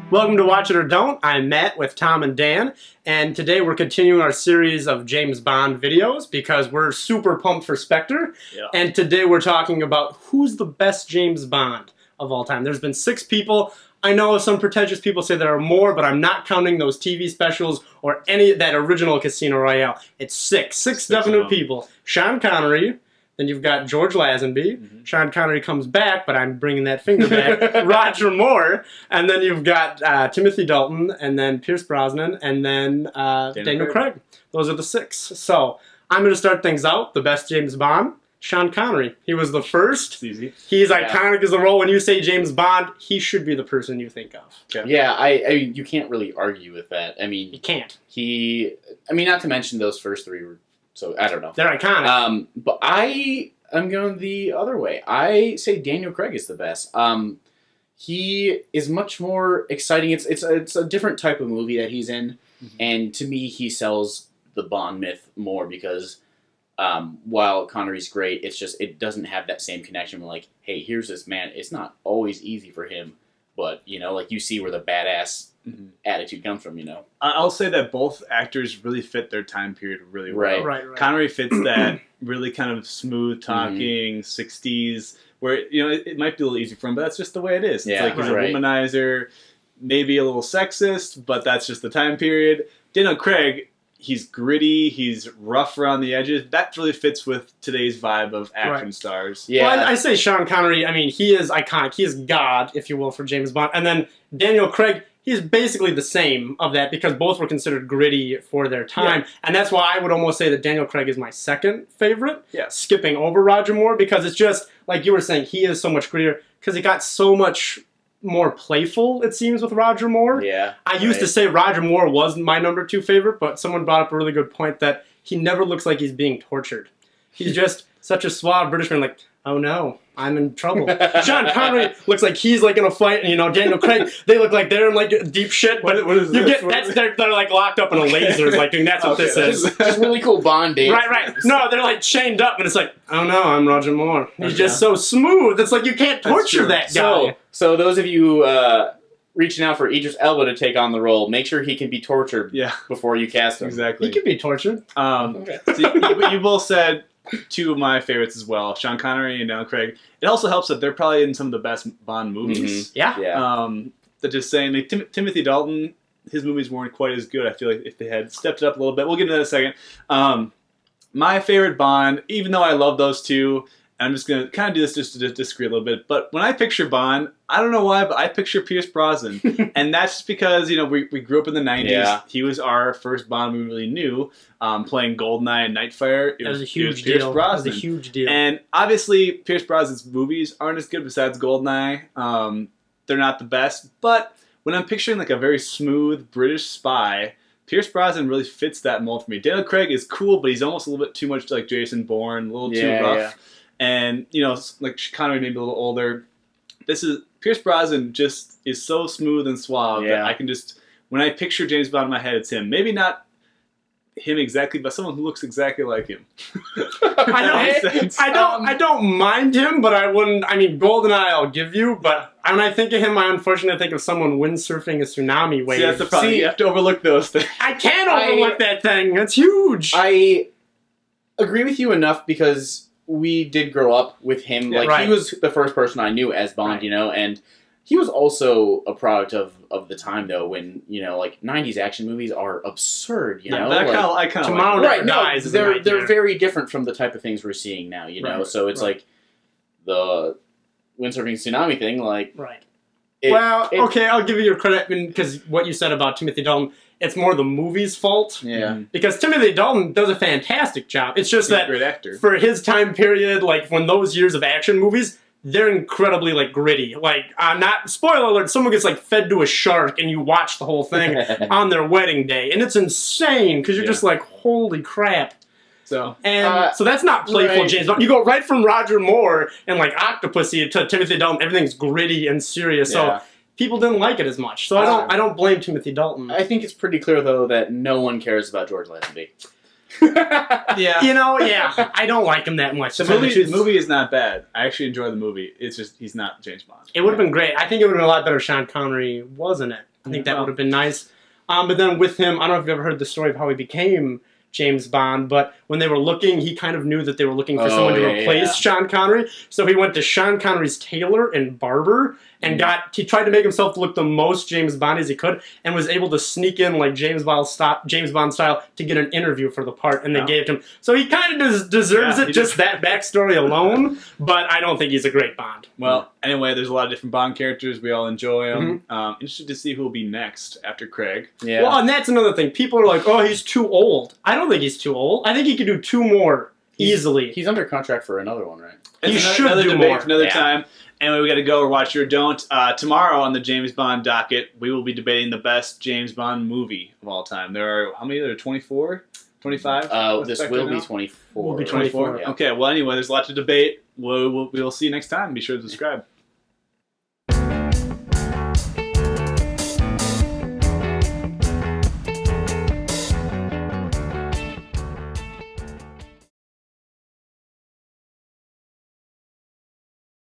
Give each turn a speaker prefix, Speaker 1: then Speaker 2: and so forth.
Speaker 1: Welcome to Watch It or Don't. I'm Matt with Tom and Dan, and today we're continuing our series of James Bond videos because we're super pumped for Spectre.
Speaker 2: Yeah.
Speaker 1: And today we're talking about who's the best James Bond of all time. There's been 6 people. I know some pretentious people say there are more, but I'm not counting those TV specials or any that original Casino Royale. It's 6. Six definite people. Sean Connery. Then you've got George Lazenby.
Speaker 2: Mm-hmm.
Speaker 1: Sean Connery comes back, but I'm bringing that finger back. Roger Moore. And then you've got Timothy Dalton, and then Pierce Brosnan, and then Daniel Craig. Those are the 6. So I'm going to start things out. The best James Bond, Sean Connery. He was the first.
Speaker 2: It's easy.
Speaker 1: He's iconic as the role. When you say James Bond, he should be the person you think of.
Speaker 2: Okay.
Speaker 3: Yeah, I you can't really argue with that. I mean,
Speaker 1: You can't.
Speaker 3: not to mention those first 3 were, so I don't know.
Speaker 1: They're iconic.
Speaker 3: But I'm going the other way. I say Daniel Craig is the best. He is much more exciting. It's a different type of movie that he's in, and to me, he sells the Bond myth more because while Connery's great, it doesn't have that same connection. With like, hey, here's this man. It's not always easy for him, but like you see where the badass attitude comes from.
Speaker 2: I'll say that both actors really fit their time period really well.
Speaker 3: Right.
Speaker 2: Connery fits that really kind of smooth talking 60s where it might be a little easy for him, but that's just the way it is. It's like he's a womanizer, maybe a little sexist, but that's just the time period. Daniel Craig, he's gritty, he's rough around the edges. That really fits with today's vibe of action stars.
Speaker 3: Yeah,
Speaker 1: well, I say Sean Connery. I mean, he is iconic. He is God, if you will, for James Bond. And then Daniel Craig, he's basically the same of that because both were considered gritty for their time. Yeah. And that's why I would almost say that Daniel Craig is my second favorite, skipping over Roger Moore, because it's just, like you were saying, he is so much grittier because he got so much more playful, it seems, with Roger Moore.
Speaker 3: Yeah.
Speaker 1: I used to say Roger Moore was my number 2 favorite, but someone brought up a really good point that he never looks like he's being tortured. He's just such a suave British man, like, oh no, I'm in trouble. Sean Connery looks like he's like in a fight, and Daniel Craig, they look like they're in like deep shit. But
Speaker 2: what is this?
Speaker 1: They're like locked up in a laser. Like, that's what this is.
Speaker 3: Just really cool Bond dates.
Speaker 1: Right. No, they're like chained up, and it's like, oh no, I'm Roger Moore. He's just so smooth. It's like you can't torture that guy.
Speaker 3: So those of you reaching out for Idris Elba to take on the role, make sure he can be tortured before you cast him.
Speaker 2: Exactly.
Speaker 1: He can be tortured.
Speaker 2: So you both said 2 of my favorites as well, Sean Connery and Daniel Craig. It also helps that they're probably in some of the best Bond movies.
Speaker 1: Yeah.
Speaker 2: They're just saying, like, Timothy Dalton, his movies weren't quite as good. I feel like if they had stepped it up a little bit. We'll get into that in a second. My favorite Bond, even though I love those 2, I'm just going to kind of do this just to disagree a little bit. But when I picture Bond, I don't know why, but I picture Pierce Brosnan. And that's just because, we grew up in the 90s. Yeah. He was our first Bond we really knew, playing GoldenEye and Nightfire.
Speaker 1: It was a huge deal.
Speaker 2: Pierce Brosnan.
Speaker 1: It was a huge deal.
Speaker 2: And obviously, Pierce Brosnan's movies aren't as good besides GoldenEye. They're not the best. But when I'm picturing like a very smooth British spy, Pierce Brosnan really fits that mold for me. Daniel Craig is cool, but he's almost a little bit too much like Jason Bourne, a little too rough. Yeah. And, like Connery maybe a little older. Pierce Brosnan just is so smooth and suave that I can just, when I picture James Bond in my head, it's him. Maybe not him exactly, but someone who looks exactly like him.
Speaker 1: I don't mind him, but I wouldn't, GoldenEye I'll give you, but when I think of him, I unfortunately think of someone windsurfing a tsunami wave.
Speaker 2: See, that's the problem. You have to overlook those things.
Speaker 1: I can't overlook that thing. That's huge.
Speaker 3: I agree with you enough because we did grow up with him. He was the first person I knew as Bond, and he was also a product of the time, though, when, 90s action movies are absurd,
Speaker 2: I kind of
Speaker 1: Tomorrow
Speaker 3: Never
Speaker 1: Never Dies.
Speaker 3: They're very different from the type of things we're seeing now, So it's like the windsurfing tsunami thing,
Speaker 1: okay, I'll give you your credit because what you said about Timothy Dalton, it's more the movie's fault.
Speaker 3: Yeah.
Speaker 1: Because Timothy Dalton does a fantastic job. It's just
Speaker 2: He's a great actor.
Speaker 1: For his time period, like when those years of action movies, they're incredibly gritty. Not spoiler alert, someone gets fed to a shark and you watch the whole thing on their wedding day, and it's insane because you're just like, holy crap. So that's not playful James Bond. You go right from Roger Moore and Octopussy to Timothy Dalton. Everything's gritty and serious. So people didn't like it as much. So I don't blame Timothy Dalton.
Speaker 3: I think it's pretty clear though that no one cares about George Lazenby.
Speaker 1: I don't like him that much.
Speaker 2: The movie is not bad. I actually enjoy the movie. It's just he's not James Bond.
Speaker 1: It would have been great. I think it would have been a lot better if Sean Connery wasn't it. I think that would have been nice. But then with him, I don't know if you've ever heard the story of how he became James Bond, but when they were looking, he kind of knew that they were looking for someone to replace Sean Connery. So he went to Sean Connery's tailor and barber and he tried to make himself look the most James Bond as he could, and was able to sneak in like James Bond style to get an interview for the part, and they gave it to him. So he kind of deserves it, just that backstory alone, but I don't think he's a great Bond.
Speaker 2: Well, anyway, there's a lot of different Bond characters. We all enjoy them. Interested to see who will be next after Craig.
Speaker 3: Yeah.
Speaker 1: Well, and that's another thing. People are like, oh, he's too old. I don't think he's too old. I think he could do 2 more easily.
Speaker 3: He's under contract for another one, right?
Speaker 1: He should
Speaker 2: another
Speaker 1: do
Speaker 2: debate
Speaker 1: more.
Speaker 2: for another time. Anyway, we got to go or watch or don't. Tomorrow on the James Bond docket, we will be debating the best James Bond movie of all time. There are, how many? There are 24? 25?
Speaker 3: This will be 24.
Speaker 1: Will be
Speaker 2: 24?
Speaker 3: Yeah.
Speaker 2: Okay, well, anyway, there's a lot to debate. We'll see you next time. Be sure to subscribe.